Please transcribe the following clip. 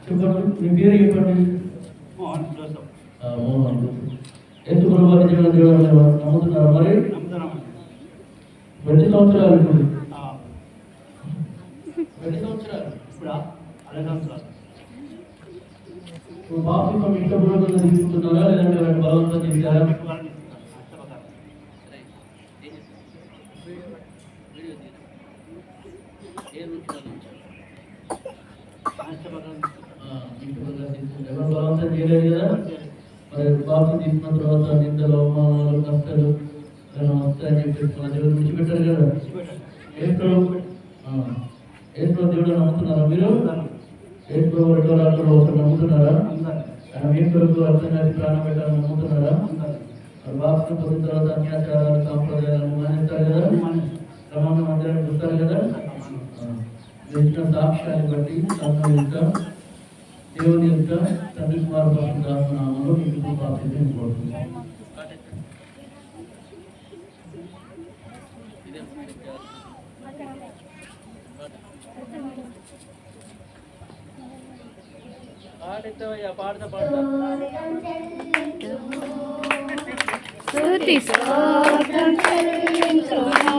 చెప్పండి, మీ పేరు చెప్పండి. మోహన్ జోసఫ్. మోహన్ యేసు ప్రభువారి జీవన దేవుడు నమ్ముతున్నారు. మరి ఎన్ని సంవత్సరాలు ఇప్పుడు? ఎన్ని సంవత్సరాలు? ఇప్పుడు 6 సంవత్సరాలు. బాప్తిజం ఇష్టపూర్వకంగా తీసుకుంటున్నారా లేదంటే బలవంతం చేశారా? ఎవరు బలవంతం చేయలేదు కదా. మరి బాప్తిజం తీసుకున్న తర్వాత నిందలు, అవమానాలు, కష్టాలు వస్తాయని చెప్పేసి మన దేవుడు విడిచిపెట్టారు కదా. యేసు దేవుడు నమ్ముతున్నారా మీరు? యేసు ప్రభు రెండో రాత్రులు ఒకసారి నమ్ముతున్నారా? మీ కొరకు అర్థం ప్రాణం పెట్టాలని నమ్ముతున్నారా? బాప్తిజం పొందిన తర్వాత అన్యాచారాలు, సాంప్రదాయాలను మానేస్తారు కదా, క్రమాన మందిరానికి వస్తారు కదా. ఇచ్చిన సాక్ష్యాన్ని బట్టి సంఘం యొక్క దేవుని యొక్క తండ్రి కుమార పరిశుద్ధాత్మనామంలో మీకు బాప్తిజం కోరుతున్నాను. స్తుతి స్తోత్రం చెల్లించును.